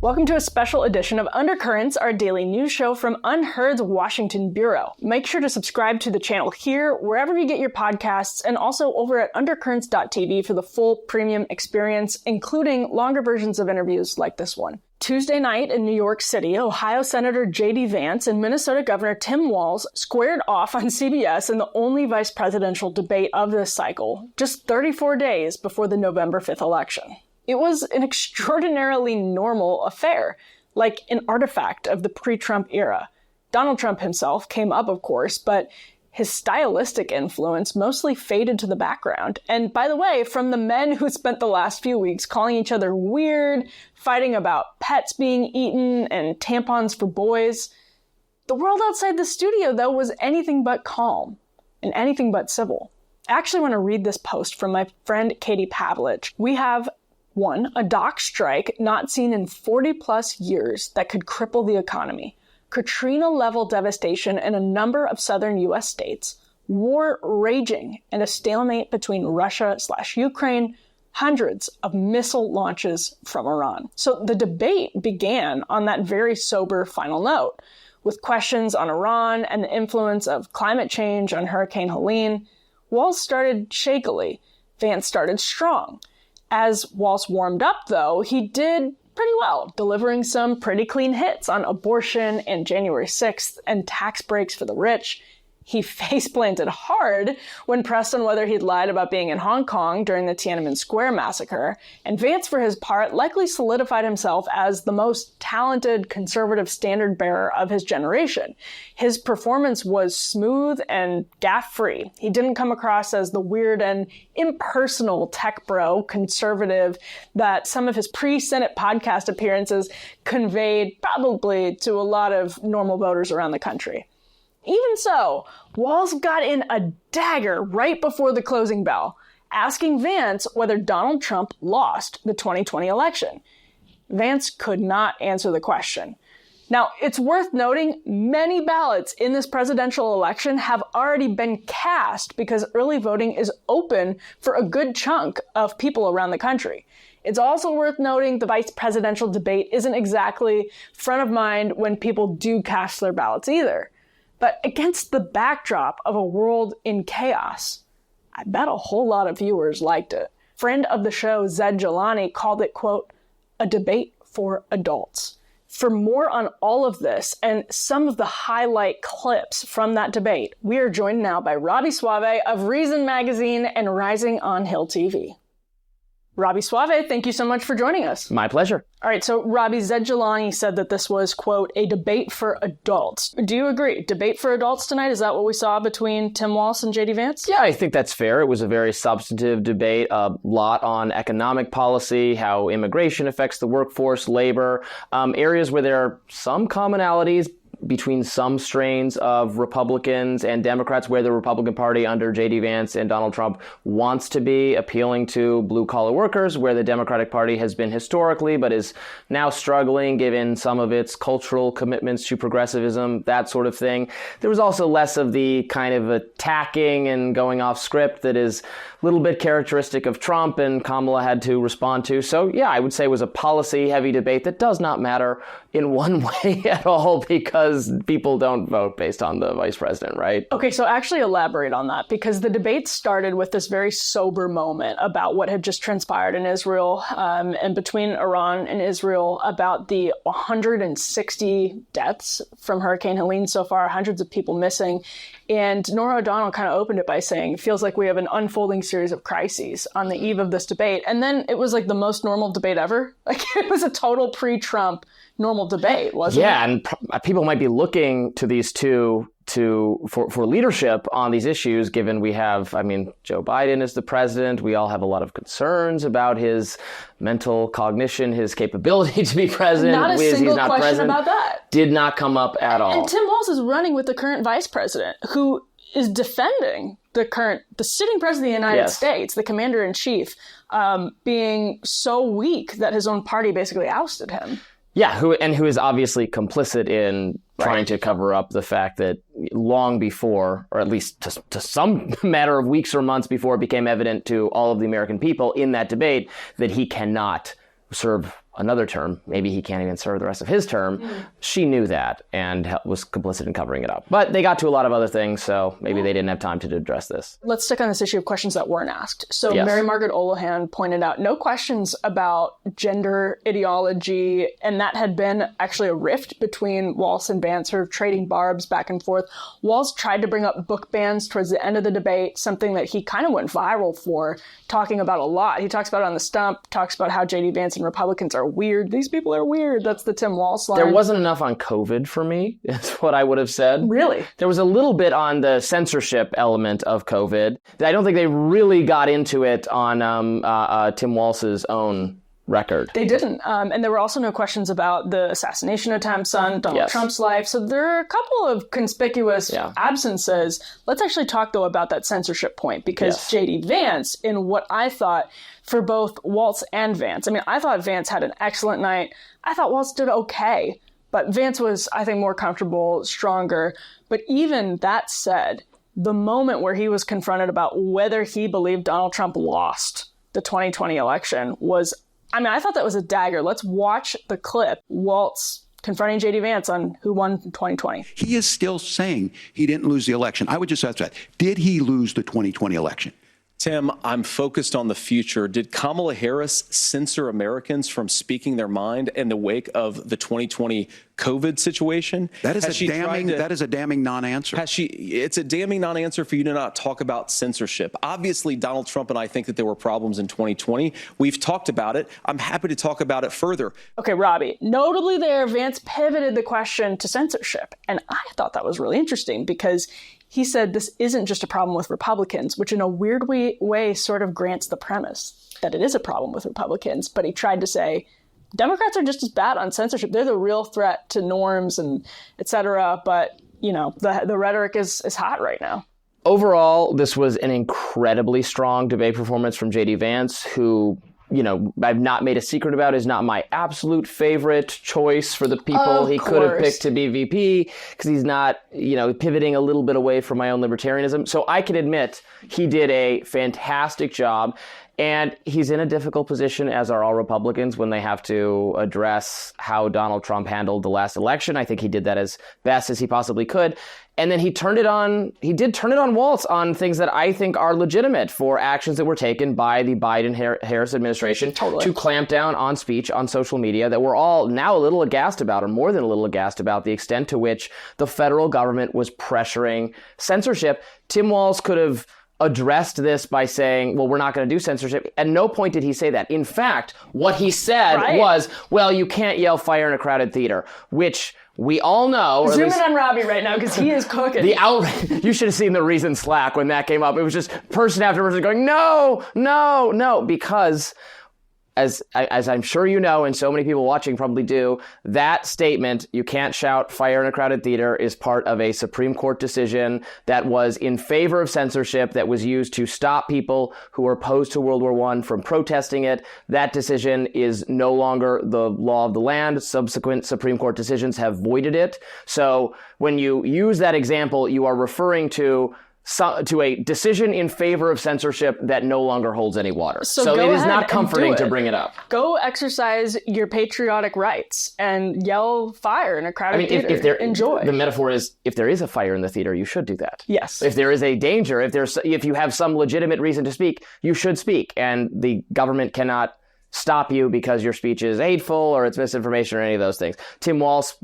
Welcome to a special edition of Undercurrents, our daily news show from Unheard's Washington Bureau. Make sure to subscribe to the channel here, wherever you get your podcasts, and also over at undercurrents.tv for the full premium experience, including longer versions of interviews like this one. Tuesday night in New York City, Ohio Senator J.D. Vance and Minnesota Governor Tim Walz squared off on CBS in the only vice presidential debate of this cycle, just 34 days before the November 5th election. It was an extraordinarily normal affair, like an artifact of the pre-Trump era. Donald Trump himself came up, of course, but his stylistic influence mostly faded to the background. And by the way, from the men who spent the last few weeks calling each other weird, fighting about pets being eaten and tampons for boys, the world outside the studio, though, was anything but calm and anything but civil. I actually want to read this post from my friend Katie Pavlich. We have 1, a dock strike not seen in 40 plus years that could cripple the economy. Katrina-level devastation in a number of southern U.S. states. War raging and a stalemate between Russia/Ukraine. Hundreds of missile launches from Iran. So the debate began on that very sober final note, with questions on Iran and the influence of climate change on Hurricane Helene. Walz started shakily. Vance started strong. As Walz warmed up, though, he did pretty well, delivering some pretty clean hits on abortion and January 6th and tax breaks for the rich. He face-planted hard when pressed on whether he'd lied about being in Hong Kong during the Tiananmen Square massacre, and Vance, for his part, likely solidified himself as the most talented conservative standard-bearer of his generation. His performance was smooth and gaffe-free. He didn't come across as the weird and impersonal tech bro conservative that some of his pre-Senate podcast appearances conveyed probably to a lot of normal voters around the country. Even so, Walz got in a dagger right before the closing bell, asking Vance whether Donald Trump lost the 2020 election. Vance could not answer the question. Now, it's worth noting many ballots in this presidential election have already been cast because early voting is open for a good chunk of people around the country. It's also worth noting the vice presidential debate isn't exactly front of mind when people do cast their ballots either. But against the backdrop of a world in chaos, I bet a whole lot of viewers liked it. Friend of the show, Zed Jelani, called it, quote, a debate for adults. For more on all of this and some of the highlight clips from that debate, we are joined now by Robby Soave of Reason Magazine and Rising on Hill TV. Robby Soave, thank you so much for joining us. My pleasure. All right, so Robby, Zed Jelani said that this was, quote, a debate for adults. Do you agree? Debate for adults tonight? Is that what we saw between Tim Walz and J.D. Vance? Yeah, I think that's fair. It was a very substantive debate, a lot on economic policy, how immigration affects the workforce, labor, areas where there are some commonalities between some strains of Republicans and Democrats, where the Republican Party under J.D. Vance and Donald Trump wants to be, appealing to blue-collar workers, where the Democratic Party has been historically but is now struggling given some of its cultural commitments to progressivism, that sort of thing. There was also less of the kind of attacking and going off script that is a little bit characteristic of Trump and Kamala had to respond to. So, yeah, I would say it was a policy-heavy debate that does not matter in one way at all because people don't vote based on the vice president, right? Okay, so actually elaborate on that, because the debate started with this very sober moment about what had just transpired in Israel and between Iran and Israel about the 160 deaths from Hurricane Helene so far, hundreds of people missing. And Norah O'Donnell kind of opened it by saying, it feels like we have an unfolding series of crises on the eve of this debate. And then it was like the most normal debate ever. Like it was a total pre-Trump normal debate, wasn't it? Yeah, and people might be looking to these two for leadership on these issues, given we have, Joe Biden is the president. We all have a lot of concerns about his mental cognition, his capability to be president. Not a single question president. About that. Did not come up at all. And Tim Walz is running with the current vice president, who is defending the sitting president of the United States, the commander-in-chief, being so weak that his own party basically ousted him. Yeah, who is obviously complicit in trying to cover up the fact that long before, or at least to some matter of weeks or months before, it became evident to all of the American people in that debate that he cannot serve another term. Maybe he can't even serve the rest of his term. She knew that and was complicit in covering it up. But they got to a lot of other things, so maybe they didn't have time to address this. Let's stick on this issue of questions that weren't asked. So Yes. Mary Margaret Olohan pointed out no questions about gender ideology, and that had been actually a rift between Walz and Vance, sort of trading barbs back and forth. Walz tried to bring up book bans towards the end of the debate, something that he kind of went viral for, talking about a lot. He talks about it on the stump, talks about how J.D. Vance and Republicans are weird. These people are weird. That's the Tim Walz line. There wasn't enough on COVID for me, is what I would have said. Really? There was a little bit on the censorship element of COVID. I don't think they really got into it on Tim Walz's own record. They didn't. And there were also no questions about the assassination attempts on Donald Yes. Trump's life. So there are a couple of conspicuous absences. Let's actually talk, though, about that censorship point, because Yes. J.D. Vance, in what I thought for both Walz and Vance, I mean, I thought Vance had an excellent night. I thought Walz did okay. But Vance was, I think, more comfortable, stronger. But even that said, the moment where he was confronted about whether he believed Donald Trump lost the 2020 election was, I mean, I thought that was a dagger. Let's watch the clip. Walz confronting J.D. Vance on who won 2020. He is still saying he didn't lose the election. I would just ask that. Did he lose the 2020 election? Tim, I'm focused on the future. Did Kamala Harris censor Americans from speaking their mind in the wake of the 2020 COVID situation? That is a damning non-answer. It's a damning non-answer for you to not talk about censorship. Obviously, Donald Trump and I think that there were problems in 2020. We've talked about it. I'm happy to talk about it further. Okay, Robby, notably there, Vance pivoted the question to censorship. And I thought that was really interesting because he said this isn't just a problem with Republicans, which in a weird way sort of grants the premise that it is a problem with Republicans. But he tried to say Democrats are just as bad on censorship. They're the real threat to norms and et cetera. But, you know, the rhetoric is hot right now. Overall, this was an incredibly strong debate performance from J.D. Vance, who, you know, I've not made a secret about, is not my absolute favorite choice for the people he could have picked to be VP, because he's not, you know, pivoting a little bit away from my own libertarianism. So I can admit he did a fantastic job. And he's in a difficult position, as are all Republicans, when they have to address how Donald Trump handled the last election. I think he did that as best as he possibly could. And then he did turn it on Walz on things that I think are legitimate for actions that were taken by the Biden-Harris administration to clamp down on speech on social media that we're all now a little aghast about, or more than a little aghast about, the extent to which the federal government was pressuring censorship. Tim Walz could have addressed this by saying, well, we're not going to do censorship. At no point did he say that. In fact, what he said was, well, you can't yell fire in a crowded theater, which we all know. Zoom in on Robby right now because he is cooking. The outrage. You should have seen the reason Slack when that came up. It was just person after person going, no, because as I'm sure you know, and so many people watching probably do, that statement, you can't shout fire in a crowded theater, is part of a Supreme Court decision that was in favor of censorship, that was used to stop people who were opposed to World War I from protesting it. That decision is no longer the law of the land. Subsequent Supreme Court decisions have voided it. So when you use that example, you are referring to a decision in favor of censorship that no longer holds any water. So it is not comforting to bring it up. Go exercise your patriotic rights and yell fire in a crowded theater. Enjoy. The metaphor is, if there is a fire in the theater, you should do that. Yes. If there is a danger, if you have some legitimate reason to speak, you should speak. And the government cannot stop you because your speech is hateful or it's misinformation or any of those things. Tim Walz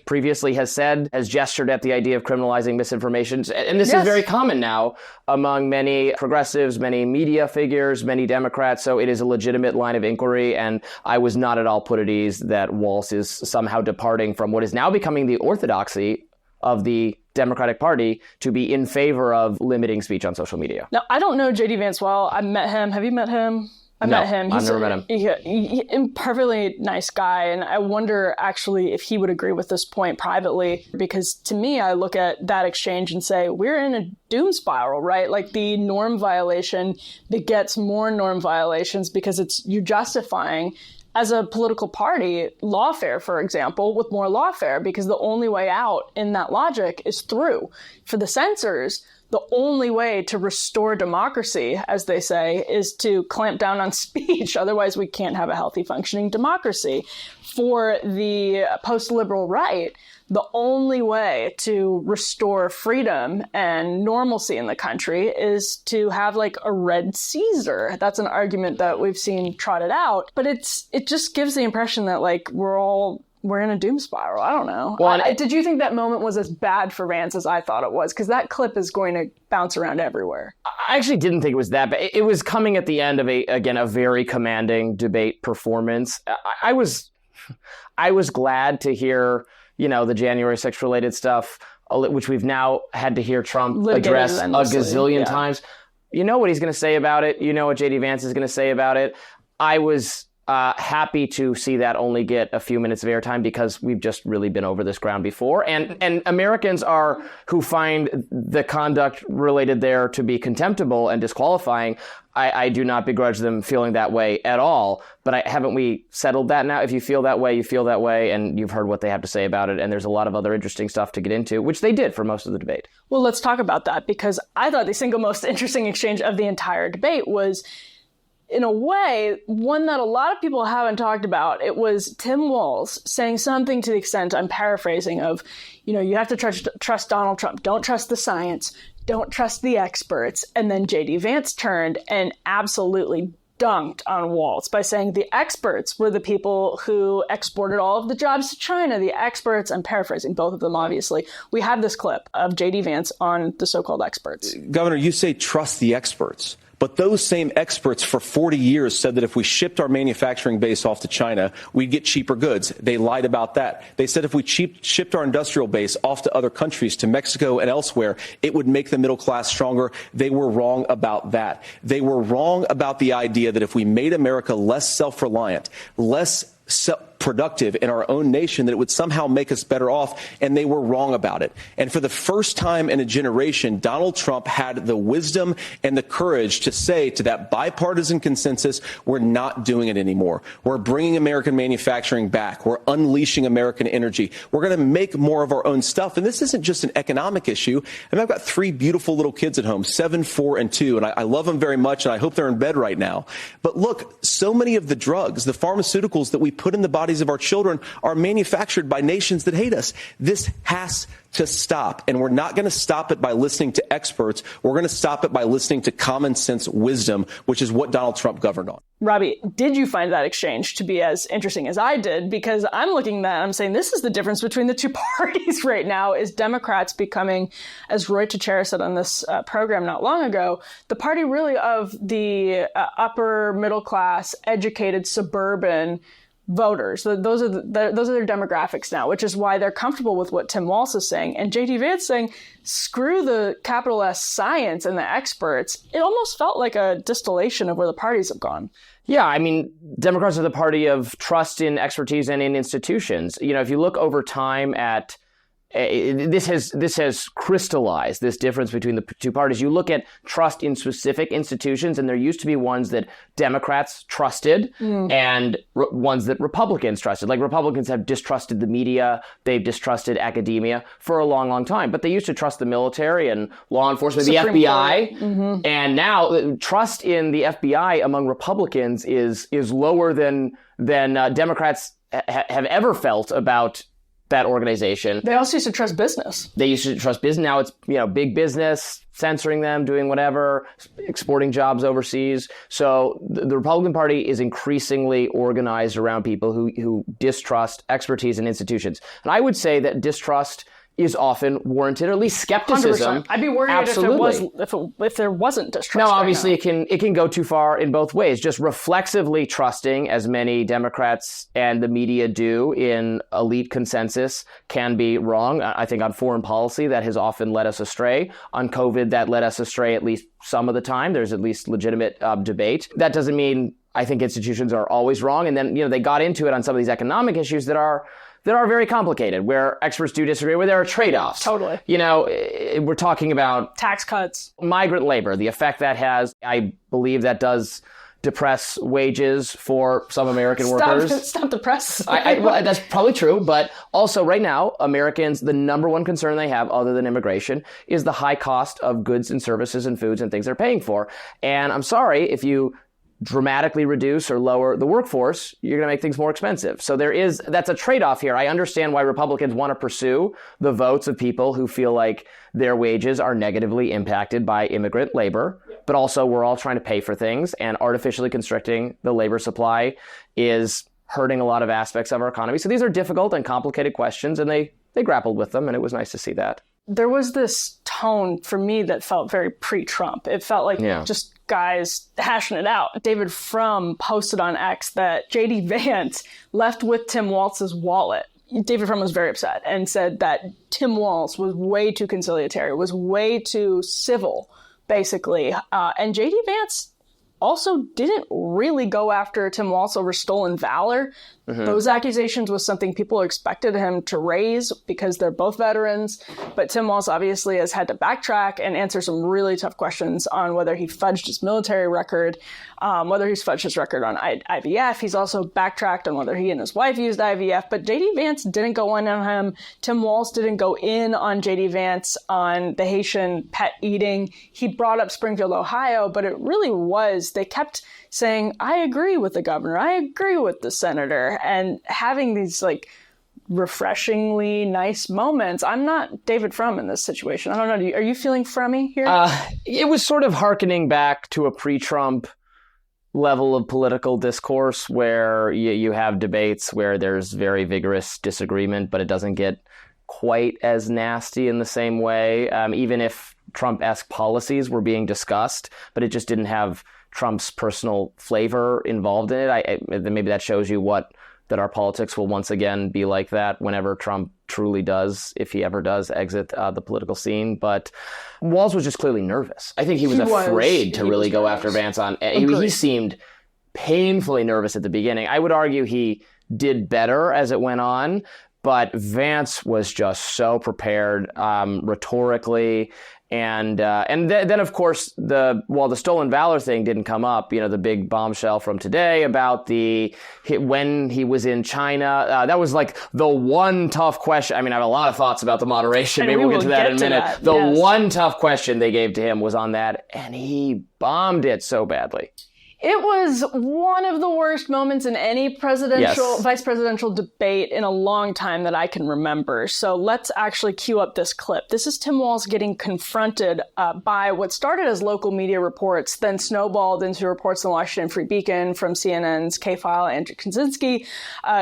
previously has gestured at the idea of criminalizing misinformation. And this is very common now among many progressives, many media figures, many Democrats. So it is a legitimate line of inquiry. And I was not at all put at ease that Walz is somehow departing from what is now becoming the orthodoxy of the Democratic Party to be in favor of limiting speech on social media. Now, I don't know J.D. Vance well. I met him. Have you met him? I've met him. I've never met him. He's a perfectly nice guy. And I wonder actually if he would agree with this point privately, because to me, I look at that exchange and say, we're in a doom spiral, right? Like the norm violation begets more norm violations because you're justifying, as a political party, lawfare, for example, with more lawfare, because the only way out in that logic is through. For the censors, the only way to restore democracy, as they say, is to clamp down on speech. Otherwise, we can't have a healthy functioning democracy. For the post-liberal right, the only way to restore freedom and normalcy in the country is to have like a red Caesar. That's an argument that we've seen trotted out, but it just gives the impression that like we're in a doom spiral. I don't know. Well, did you think that moment was as bad for Vance as I thought it was? Because that clip is going to bounce around everywhere. I actually didn't think it was that bad. It was coming at the end of a very commanding debate performance. I was glad to hear, the January 6th related stuff, which we've now had to hear Trump address a gazillion times. You know what he's going to say about it. You know what J.D. Vance is going to say about it. I was happy to see that only get a few minutes of airtime because we've just really been over this ground before. And Americans who find the conduct related there to be contemptible and disqualifying. I do not begrudge them feeling that way at all. But haven't we settled that now? If you feel that way, you feel that way, and you've heard what they have to say about it. And there's a lot of other interesting stuff to get into, which they did for most of the debate. Well, let's talk about that, because I thought the single most interesting exchange of the entire debate was, in a way, one that a lot of people haven't talked about. It was Tim Walz saying something to the extent, I'm paraphrasing, of, you have to trust Donald Trump. Don't trust the science. Don't trust the experts. And then J.D. Vance turned and absolutely dunked on Walz by saying the experts were the people who exported all of the jobs to China. The experts, I'm paraphrasing both of them, obviously. We have this clip of J.D. Vance on the so-called experts. Governor, you say trust the experts. But those same experts for 40 years said that if we shipped our manufacturing base off to China, we'd get cheaper goods. They lied about that. They said if we shipped our industrial base off to other countries, to Mexico and elsewhere, it would make the middle class stronger. They were wrong about that. They were wrong about the idea that if we made America less self-reliant, less productive in our own nation, that it would somehow make us better off, and they were wrong about it. And for the first time in a generation, Donald Trump had the wisdom and the courage to say to that bipartisan consensus, we're not doing it anymore. We're bringing American manufacturing back. We're unleashing American energy. We're going to make more of our own stuff. And this isn't just an economic issue. I mean, I've got 3 beautiful little kids at home, 7, 4, and 2, and I love them very much, and I hope they're in bed right now. But look, so many of the drugs, the pharmaceuticals that we put in the bodies of our children are manufactured by nations that hate us. This has to stop. And we're not going to stop it by listening to experts. We're going to stop it by listening to common sense wisdom, which is what Donald Trump governed on. Robby, did you find that exchange to be as interesting as I did? Because I'm looking at that, I'm saying this is the difference between the two parties right now, is Democrats becoming, as Roy Teixeira said on this program not long ago, the party really of the upper middle class, educated, suburban voters. Those are their demographics now, which is why they're comfortable with what Tim Walz is saying. And J.D. Vance saying, screw the capital S science and the experts. It almost felt like a distillation of where the parties have gone. Yeah, I mean, Democrats are the party of trust in expertise and in institutions. If you look over time at this has crystallized this difference between the two parties. You look at trust in specific institutions, and there used to be ones that Democrats trusted and ones that Republicans trusted. Like Republicans have distrusted the media, they've distrusted academia for a long, long time. But they used to trust the military and law enforcement, the FBI. And now trust in the FBI among Republicans is lower than Democrats have ever felt about that organization. They also used to trust business. They used to trust business. Now it's, big business, censoring them, doing whatever, exporting jobs overseas. So the Republican Party is increasingly organized around people who distrust expertise in institutions. And I would say that distrust is often warranted, or at least skepticism. 100%. I'd be worried if there wasn't distrust. Now, obviously, it can go too far in both ways. Just reflexively trusting, as many Democrats and the media do, in elite consensus can be wrong. I think on foreign policy, that has often led us astray. On COVID, that led us astray at least some of the time. There's at least legitimate debate. That doesn't mean I think institutions are always wrong. And then, they got into it on some of these economic issues that are very complicated, where experts do disagree, where there are trade-offs. Totally. We're talking about tax cuts, migrant labor, the effect that has. I believe that does depress wages for some American workers. Stop the press. Well, that's probably true, but also right now, Americans, the number one concern they have other than immigration is the high cost of goods and services and foods and things they're paying for. And I'm sorry, if you dramatically reduce or lower the workforce, you're going to make things more expensive. So that's a trade-off here. I understand why Republicans want to pursue the votes of people who feel like their wages are negatively impacted by immigrant labor, but also we're all trying to pay for things, and artificially constricting the labor supply is hurting a lot of aspects of our economy. So these are difficult and complicated questions, and they grappled with them, and it was nice to see that. There was this tone for me that felt very pre-Trump. It felt like just guys hashing it out. David Frum posted on X that J.D. Vance left with Tim Walz's wallet. David Frum was very upset and said that Tim Walz was way too conciliatory, was way too civil, basically. And J.D. Vance also didn't really go after Tim Walz over stolen valor. Mm-hmm. Those accusations was something people expected him to raise because they're both veterans. But Tim Walz obviously has had to backtrack and answer some really tough questions on whether he fudged his military record, whether he's fudged his record on IVF. He's also backtracked on whether he and his wife used IVF. But J.D. Vance didn't go in on him. Tim Walz didn't go in on J.D. Vance on the Haitian pet eating. He brought up Springfield, Ohio, but it really was, they kept saying, I agree with the governor, I agree with the senator, and having these like refreshingly nice moments. I'm not David Frum in this situation. I don't know. Are you feeling Frummy here? It was sort of hearkening back to a pre-Trump level of political discourse where you have debates where there's very vigorous disagreement, but it doesn't get quite as nasty in the same way, even if Trump-esque policies were being discussed, but it just didn't have Trump's personal flavor involved in it. Maybe that shows you that our politics will once again be like that whenever Trump truly does, if he ever does, exit the political scene. But Walz was just clearly nervous. I think he was afraid to really go after Vance on. He seemed painfully nervous at the beginning. I would argue he did better as it went on, but Vance was just so prepared rhetorically. And then, of course, the stolen valor thing didn't come up, the big bombshell from today about when he was in China. That was like the one tough question. I mean, I have a lot of thoughts about the moderation. Maybe we'll get to that in a minute. One tough question they gave to him was on that, and he bombed it so badly. It was one of the worst moments in any vice presidential debate in a long time that I can remember. So let's actually cue up this clip. This is Tim Walz getting confronted by what started as local media reports, then snowballed into reports in the Washington Free Beacon from CNN's K-File, Andrew Kaczynski,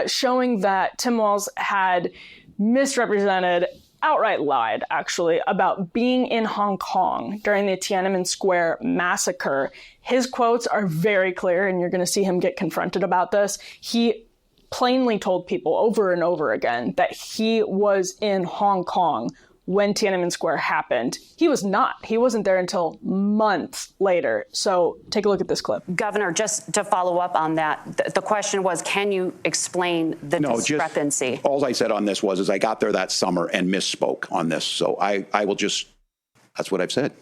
showing that Tim Walz had misrepresented, outright lied, actually, about being in Hong Kong during the Tiananmen Square massacre. His quotes are very clear, and you're going to see him get confronted about this. He plainly told people over and over again that he was in Hong Kong when Tiananmen Square happened. He was not. He wasn't there until months later. So take a look at this clip. Governor, just to follow up on that, the question was, can you explain the discrepancy? All I said on this was I got there that summer and misspoke on this. So I will just, that's what I've said.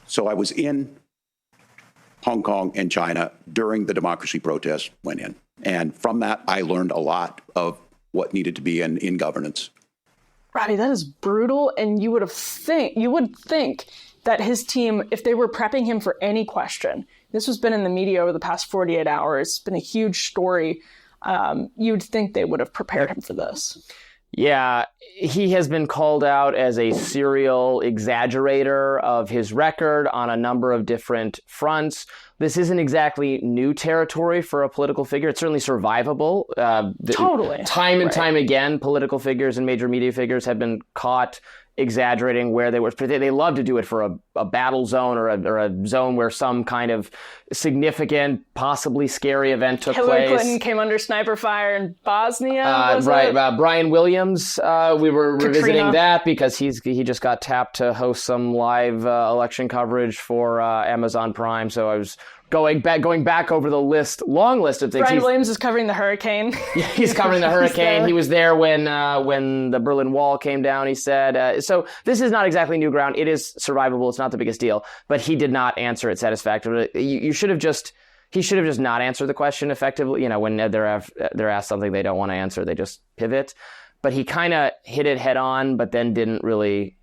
So I was in Hong Kong and China during the democracy protests went in. And from that, I learned a lot of what needed to be in governance. Robby, that is brutal. And you would think that his team, if they were prepping him for any question, this has been in the media over the past 48 hours, it's been a huge story. You'd think they would have prepared him for this. Yeah, he has been called out as a serial exaggerator of his record on a number of different fronts. This isn't exactly new territory for a political figure. It's certainly survivable. Totally. Time and time again, political figures and major media figures have been caught exaggerating where they were. They love to do it for a battle zone or a zone where some kind of significant, possibly scary event took place. Hillary Clinton came under sniper fire in Bosnia, Brian Williams, we were revisiting that because he just got tapped to host some live election coverage for Amazon Prime. So I was going back over the long list of things. Brian Williams is covering the hurricane. Yeah, he's covering the hurricane. He was there when the Berlin Wall came down, he said. So this is not exactly new ground. It is survivable. It's not the biggest deal. But he did not answer it satisfactorily. He should have just not answered the question effectively. When they're asked something they don't want to answer, they just pivot. But he kind of hit it head on, but then didn't really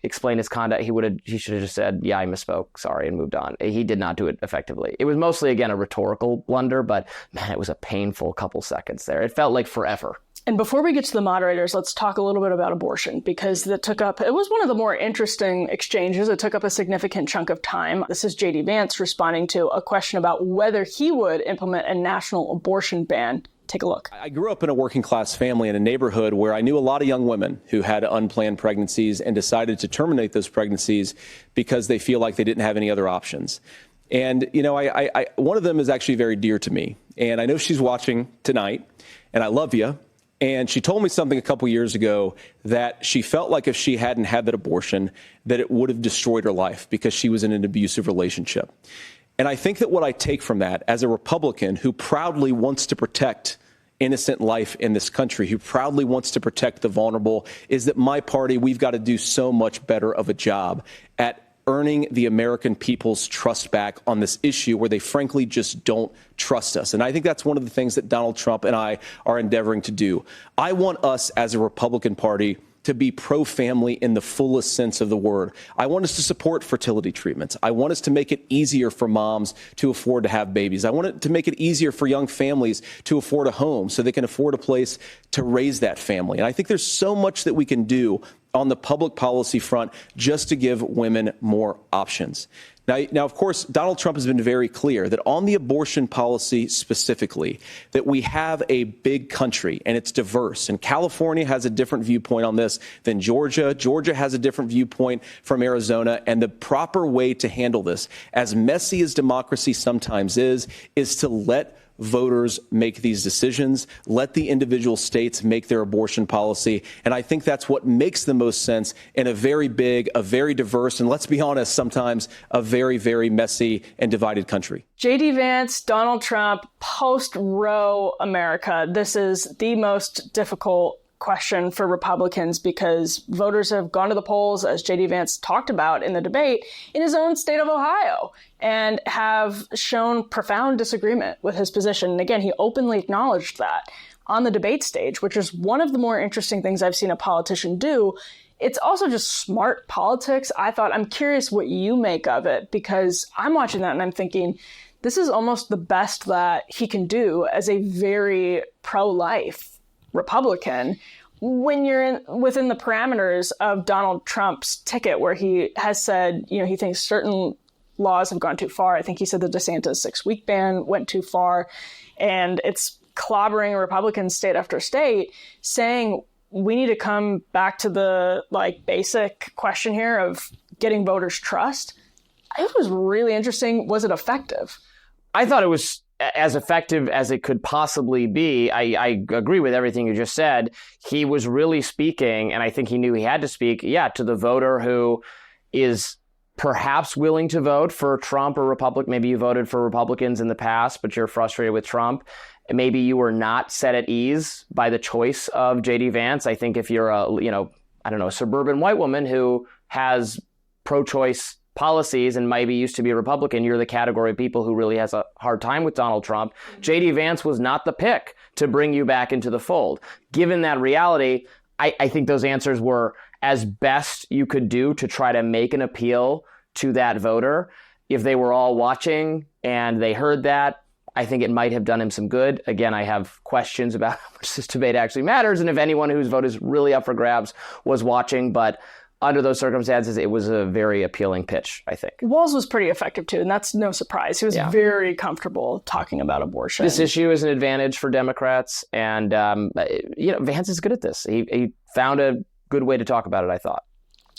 explain his conduct. He should have just said, yeah, I misspoke, sorry, and moved on. He did not do it effectively. It was mostly, again, a rhetorical blunder, but man, it was a painful couple seconds there. It felt like forever. And before we get to the moderators, let's talk a little bit about abortion, because it was one of the more interesting exchanges. It took up a significant chunk of time. This is J.D. Vance responding to a question about whether he would implement a national abortion ban. Take a look. I grew up in a working class family in a neighborhood where I knew a lot of young women who had unplanned pregnancies and decided to terminate those pregnancies because they feel like they didn't have any other options. And, one of them is actually very dear to me. And I know she's watching tonight, and I love you. And she told me something a couple years ago that she felt like if she hadn't had that abortion, that it would have destroyed her life because she was in an abusive relationship. And I think that what I take from that as a Republican who proudly wants to protect innocent life in this country, who proudly wants to protect the vulnerable, is that my party, we've got to do so much better of a job at earning the American people's trust back on this issue where they frankly just don't trust us. And I think that's one of the things that Donald Trump and I are endeavoring to do. I want us as a Republican Party to be pro-family in the fullest sense of the word. I want us to support fertility treatments. I want us to make it easier for moms to afford to have babies. I want it to make it easier for young families to afford a home so they can afford a place to raise that family. And I think there's so much that we can do on the public policy front just to give women more options. Now, of course, Donald Trump has been very clear that on the abortion policy specifically, that we have a big country and it's diverse. And California has a different viewpoint on this than Georgia. Georgia has a different viewpoint from Arizona. And the proper way to handle this, as messy as democracy sometimes is to let voters make these decisions, let the individual states make their abortion policy. And I think that's what makes the most sense in a very big, a very diverse, and let's be honest, sometimes a very, very messy and divided country. J.D. Vance, Donald Trump, post-Roe America. This is the most difficult question for Republicans because voters have gone to the polls, as J.D. Vance talked about in the debate, in his own state of Ohio and have shown profound disagreement with his position. And again, he openly acknowledged that on the debate stage, which is one of the more interesting things I've seen a politician do. It's also just smart politics. I'm curious what you make of it, because I'm watching that and I'm thinking, this is almost the best that he can do as a very pro-life Republican when you're within the parameters of Donald Trump's ticket, where he has said, he thinks certain laws have gone too far. I think he said the DeSantis 6-week ban went too far, and it's clobbering Republicans state after state, saying we need to come back to the basic question here of getting voters' trust. It was really interesting. Was it effective? I thought it was as effective as it could possibly be. I agree with everything you just said. He was really speaking, and I think he knew he had to speak, to the voter who is perhaps willing to vote for Trump or Republican. Maybe you voted for Republicans in the past, but you're frustrated with Trump. Maybe you were not set at ease by the choice of J.D. Vance. I think if you're a suburban white woman who has pro-choice policies and maybe used to be a Republican, you're the category of people who really has a hard time with Donald Trump. J.D. Vance was not the pick to bring you back into the fold. Given that reality, I think those answers were as best you could do to try to make an appeal to that voter. If they were all watching and they heard that, I think it might have done him some good. Again, I have questions about how much this debate actually matters and if anyone whose vote is really up for grabs was watching, but under those circumstances, it was a very appealing pitch, I think. Walz was pretty effective, too, and that's no surprise. He was very comfortable talking about abortion. This issue is an advantage for Democrats, and Vance is good at this. He found a good way to talk about it, I thought.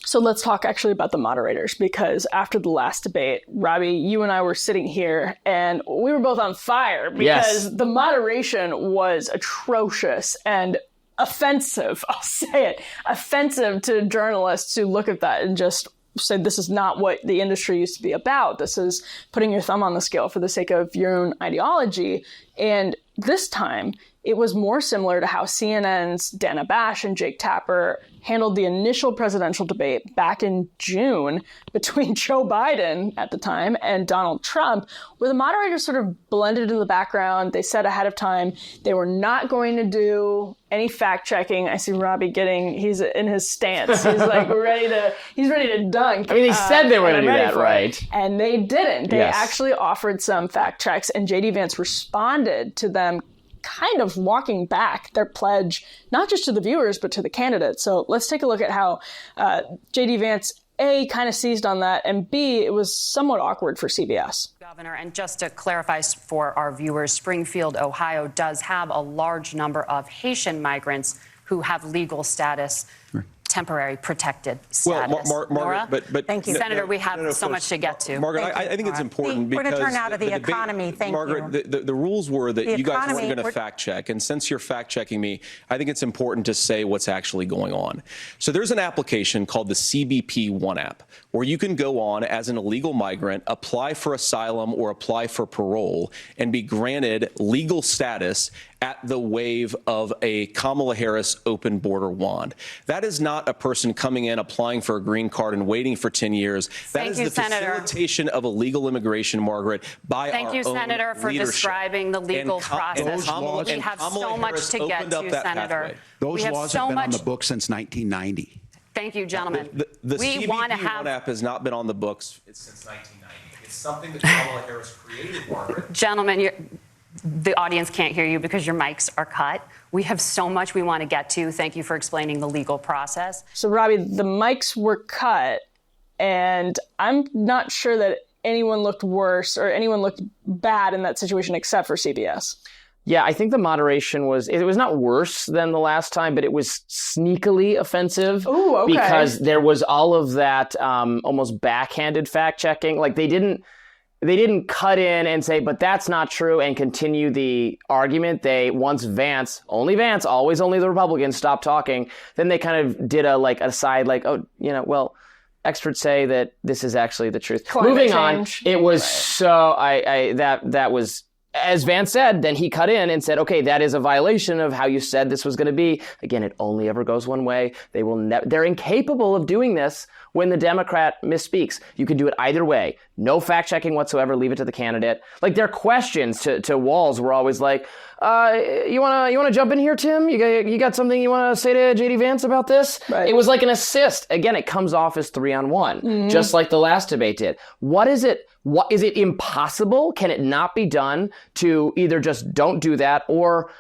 So let's talk actually about the moderators, because after the last debate, Robby, you and I were sitting here, and we were both on fire because the moderation was atrocious and offensive. I'll say it. Offensive to journalists who look at that and just said this is not what the industry used to be about. This is putting your thumb on the scale for the sake of your own ideology. And this time, it was more similar to how CNN's Dana Bash and Jake Tapper handled the initial presidential debate back in June between Joe Biden at the time and Donald Trump, where the moderators sort of blended in the background. They said ahead of time they were not going to do any fact checking. I see Robby he's in his stance. He's like ready to dunk. I mean, they said they were going to do that, right? And they didn't. They actually offered some fact checks, and JD Vance responded to them kind of walking back their pledge, not just to the viewers, but to the candidates. So let's take a look at how JD Vance, A, kind of seized on that, and B, it was somewhat awkward for CBS. Governor, and just to clarify for our viewers, Springfield, Ohio does have a large number of Haitian migrants who have legal status. Temporary protected status. Well, Margaret, but thank you, Senator. We have so much to get to. Margaret, I think it's important because we're going to turn out of the economy. Thank Margaret, you. The rules were that you guys weren't going to fact check, and since you're fact checking me, I think it's important to say what's actually going on. So there's an application called the CBP One app, where you can go on as an illegal migrant, apply for asylum or apply for parole, and be granted legal status at the wave of a Kamala Harris open border wand. That is not a person coming in, applying for a green card and waiting for 10 years. That is the facilitation of illegal immigration, Margaret, by our own leadership. Thank you, Senator, for describing the legal process. We have so much to get to, Senator. Those laws have been on the books since 1990. Thank you, gentlemen. The CBP One app has not been on the books since 1990. It's something that Kamala Harris created, Margaret. Gentlemen, the audience can't hear you because your mics are cut. We have so much we want to get to. Thank you for explaining the legal process. So, Robby, the mics were cut, and I'm not sure that anyone looked worse or anyone looked bad in that situation except for CBS. Yeah, I think the moderation was not worse than the last time, but it was sneakily offensive. Ooh, okay. Because there was all of that almost backhanded fact checking. Like they didn't cut in and say, but that's not true, and continue the argument. Once Vance, always only the Republicans, stopped talking, then they kind of did a side like, oh, well, experts say that this is actually the truth. Moving on, it was that was, as Vance said, then he cut in and said, okay, that is a violation of how you said this was going to be. Again, it only ever goes one way. They're incapable of doing this when the Democrat misspeaks. You can do it either way. No fact-checking whatsoever. Leave it to the candidate. Like, their questions to Walz were always like, you wanna jump in here, Tim? You got something you want to say to JD Vance about this? Right. It was like an assist. Again, it comes off as 3-on-1, just like the last debate did. What is it impossible? Can it not be done to either just don't do that or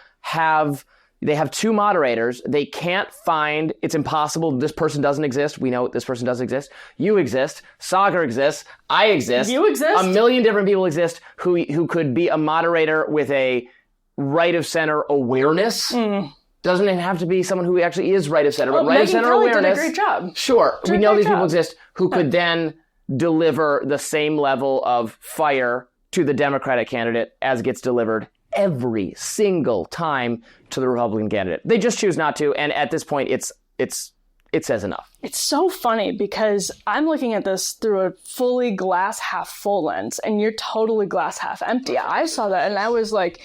they have two moderators. They can't find, it's impossible. This person doesn't exist. We know this person doesn't exist. You exist. Sagar exists. I exist. You exist. A million different people exist who could be a moderator with a right of center awareness. Doesn't even have to be someone who actually is right of center, but right of center awareness. Did a great job. Sure. We know these people exist who could then deliver the same level of fire to the Democratic candidate as gets delivered every single time to the Republican candidate. They just choose not to, and at this point, it says enough. It's so funny because I'm looking at this through a fully glass half full lens, and you're totally glass half empty. I saw that, and I was like,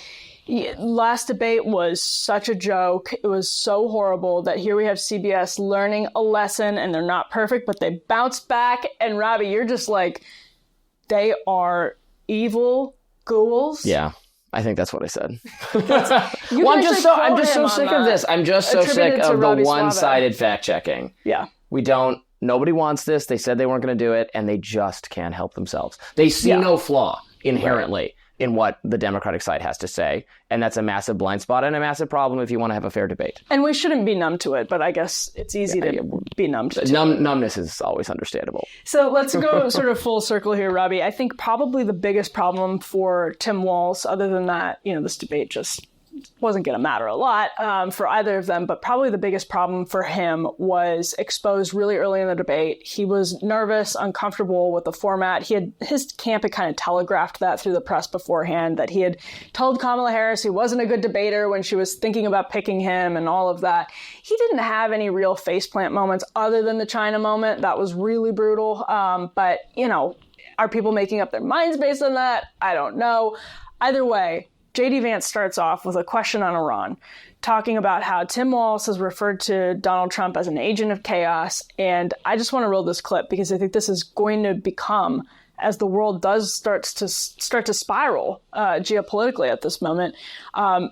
last debate was such a joke. It was so horrible that here we have CBS learning a lesson, and they're not perfect, but they bounce back. And Robby, you're just like, they are evil ghouls. Yeah. I think that's what I said. Well, I'm just so sick of this. I'm just so sick of the one-sided fact-checking. Yeah. Nobody wants this. They said they weren't going to do it, and they just can't help themselves. They see no flaw inherently in what the Democratic side has to say, and that's a massive blind spot and a massive problem if you want to have a fair debate. And we shouldn't be numb to it, but I guess it's easy to be numb to it. Numbness is always understandable. So let's go sort of full circle here, Robby. I think probably the biggest problem for Tim Walz, other than that, this debate just wasn't going to matter a lot for either of them, but probably the biggest problem for him was exposed really early in the debate. He was nervous, uncomfortable with the format. His camp had kind of telegraphed that through the press beforehand, that he had told Kamala Harris he wasn't a good debater when she was thinking about picking him and all of that. He didn't have any real faceplant moments other than the China moment. That was really brutal. But, are people making up their minds based on that? I don't know. Either way, J.D. Vance starts off with a question on Iran, talking about how Tim Walz has referred to Donald Trump as an agent of chaos. And I just want to roll this clip because I think this is going to become, as the world does start to spiral geopolitically at this moment, a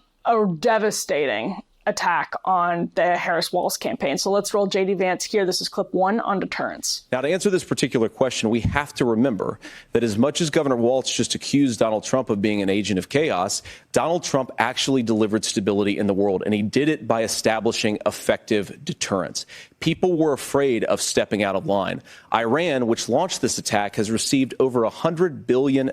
devastating attack on the Harris-Walz campaign. So let's roll J.D. Vance here. This is clip 1 on deterrence. Now, to answer this particular question, we have to remember that as much as Governor Walz just accused Donald Trump of being an agent of chaos, Donald Trump actually delivered stability in the world, and he did it by establishing effective deterrence. People were afraid of stepping out of line. Iran, which launched this attack, has received over $100 billion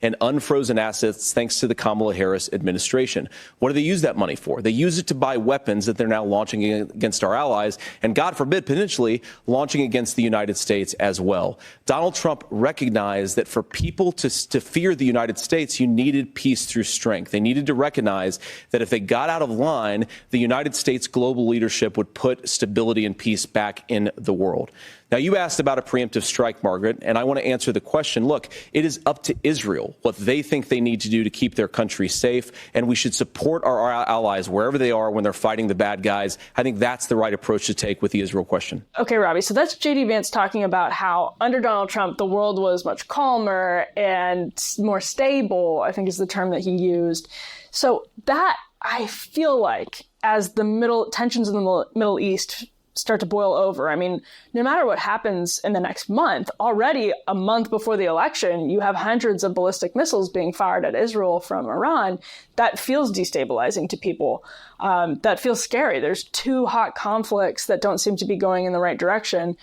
in unfrozen assets thanks to the Kamala Harris administration. What do they use that money for? They use it to buy weapons that they're now launching against our allies and, God forbid, potentially launching against the United States as well. Donald Trump recognized that for people to fear the United States, you needed peace through strength. They needed to recognize that if they got out of line, the United States global leadership would put stability and peace back in the world. Now, you asked about a preemptive strike, Margaret, and I want to answer the question. Look, it is up to Israel what they think they need to do to keep their country safe, and we should support our allies wherever they are when they're fighting the bad guys. I think that's the right approach to take with the Israel question. Okay, Robby, so that's J.D. Vance talking about how under Donald Trump, the world was much calmer and more stable, I think is the term that he used. So that, I feel like, as the tensions in the Middle East start to boil over. I mean, no matter what happens in the next month, already a month before the election, you have hundreds of ballistic missiles being fired at Israel from Iran. That feels destabilizing to people. That feels scary. There's two hot conflicts that don't seem to be going in the right direction.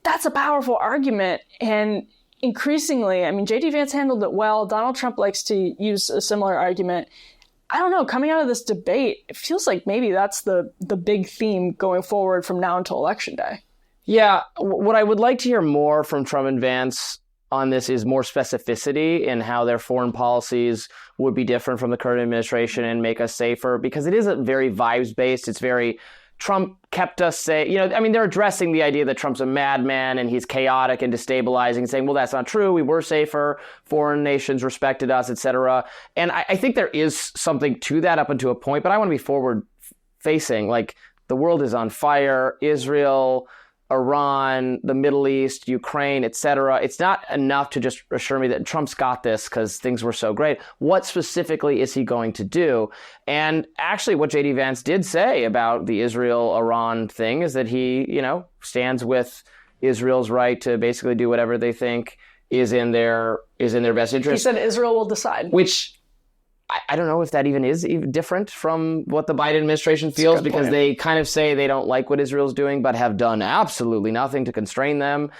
That's a powerful argument. And increasingly, I mean, J.D. Vance handled it well. Donald Trump likes to use a similar argument. I don't know, coming out of this debate, it feels like maybe that's the big theme going forward from now until Election Day. Yeah, what I would like to hear more from Trump and Vance on this is more specificity in how their foreign policies would be different from the current administration and make us safer, because it isn't very vibes-based. It's very Trump kept us safe. They're addressing the idea that Trump's a madman and he's chaotic and destabilizing, saying, well, that's not true. We were safer. Foreign nations respected us, et cetera. And I think there is something to that up until a point, but I want to be forward facing. Like, the world is on fire. Israel, Iran, the Middle East, Ukraine, et cetera. It's not enough to just assure me that Trump's got this because things were so great. What specifically is he going to do? And actually what J.D. Vance did say about the Israel-Iran thing is that he, stands with Israel's right to basically do whatever they think is in their best interest. He said Israel will decide. Which I don't know if that even is even different from what the Biden administration feels, because they kind of say they don't like what Israel's doing, but have done absolutely nothing to constrain them,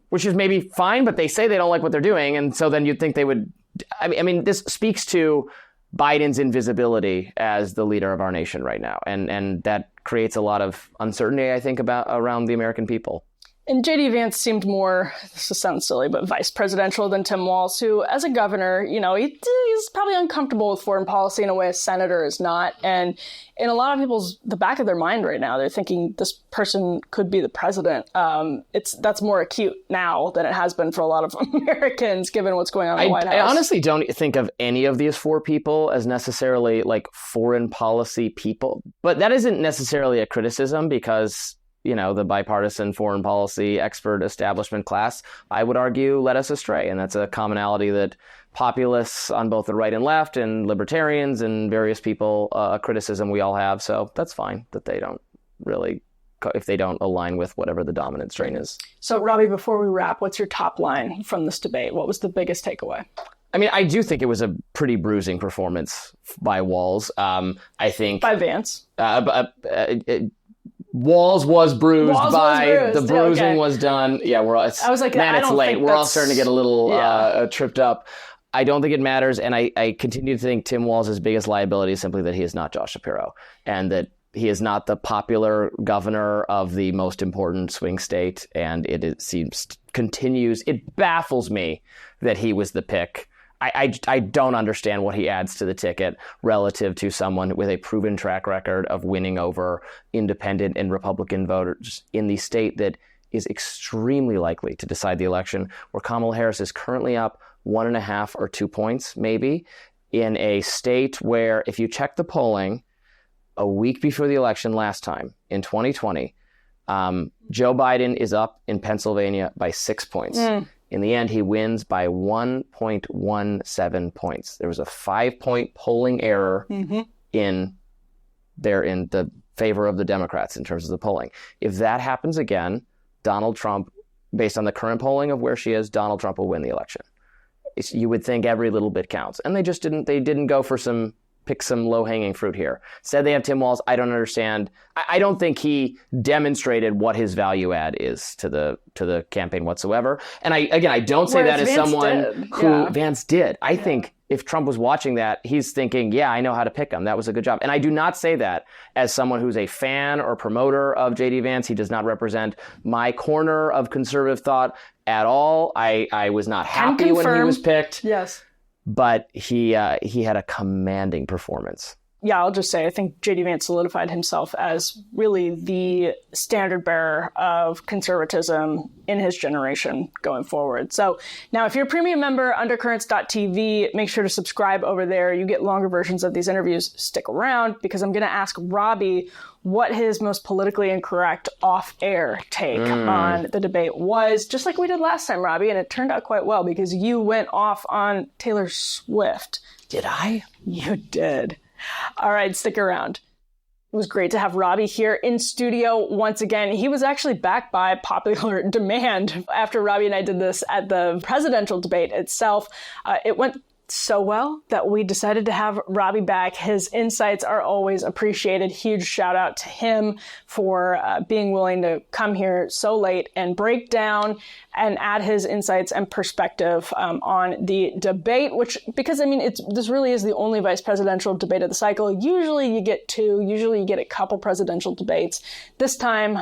which is maybe fine, but they say they don't like what they're doing. And so then you'd think they would. I mean, this speaks to Biden's invisibility as the leader of our nation right now. And that creates a lot of uncertainty, I think, around the American people. And J.D. Vance seemed more, this sounds silly, but vice presidential than Tim Walz, who, as a governor, he's probably uncomfortable with foreign policy in a way a senator is not. And in a lot of the back of their mind right now, they're thinking this person could be the president. That's more acute now than it has been for a lot of Americans, given what's going on in the White House. I honestly don't think of any of these four people as necessarily like foreign policy people, but that isn't necessarily a criticism, because the bipartisan foreign policy expert establishment class, I would argue, led us astray. And that's a commonality that populists on both the right and left and libertarians and various people, a criticism we all have. So that's fine that they don't really, if they don't align with whatever the dominant strain is. So, Robby, before we wrap, what's your top line from this debate? What was the biggest takeaway? I mean, I do think it was a pretty bruising performance by Walz. I think by Vance. Walz was bruised the bruising okay. was done. Yeah, I was like, man, it's late. We're all starting to get a little tripped up. I don't think it matters, and I continue to think Tim Walz's biggest liability is simply that he is not Josh Shapiro, and that he is not the popular governor of the most important swing state, and it baffles me that he was the pick. I don't understand what he adds to the ticket relative to someone with a proven track record of winning over independent and Republican voters in the state that is extremely likely to decide the election, where Kamala Harris is currently up 1.5 or 2 points, maybe, in a state where, if you check the polling, a week before the election last time, in 2020, Joe Biden is up in Pennsylvania by 6 points. In the end, he wins by 1.17 points. There was a 5-point polling error in the favor of the Democrats in terms of the polling. If that happens again, Donald Trump, based on the current polling of where she is, Donald Trump will win the election. You would think every little bit counts. And they just didn't. They didn't go for pick some low-hanging fruit here. Said they have Tim Walz. I don't understand. I don't think he demonstrated what his value add is to the campaign whatsoever. And I don't say that as Vance someone who yeah. Vance did. I think if Trump was watching that, he's thinking, yeah, I know how to pick him. That was a good job. And I do not say that as someone who's a fan or promoter of J.D. Vance. He does not represent my corner of conservative thought at all. I was not happy when he was picked. Yes. But he had a commanding performance. Yeah, I'll just say I think J.D. Vance solidified himself as really the standard bearer of conservatism in his generation going forward. So now if you're a premium member, Undercurrents.tv, make sure to subscribe over there. You get longer versions of these interviews. Stick around because I'm going to ask Robby what his most politically incorrect off-air take on the debate was, just like we did last time, Robby, and it turned out quite well because you went off on Taylor Swift. Did I? You did. All right, stick around. It was great to have Robby here in studio once again. He was actually back by popular demand after Robby and I did this at the presidential debate itself. It went so well that we decided to have Robby back. His insights are always appreciated. Huge shout out to him for being willing to come here so late and break down and add his insights and perspective on the debate, because this really is the only vice presidential debate of the cycle. Usually you get two, usually you get a couple presidential debates. This time,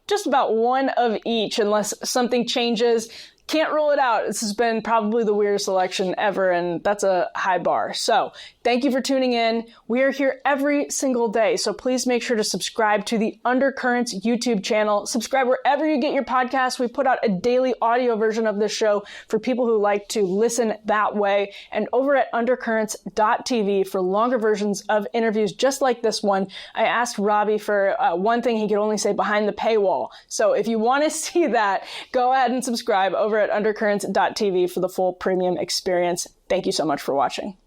just about one of each, unless something changes. Can't rule it out. This has been probably the weirdest election ever, and that's a high bar. So thank you for tuning in. We are here every single day, so please make sure to subscribe to the Undercurrents YouTube channel. Subscribe wherever you get your podcasts. We put out a daily audio version of this show for people who like to listen that way. And over at Undercurrents.tv for longer versions of interviews just like this one. I asked Robby for one thing he could only say behind the paywall. So if you want to see that, go ahead and subscribe over at Undercurrents.tv for the full premium experience. Thank you so much for watching.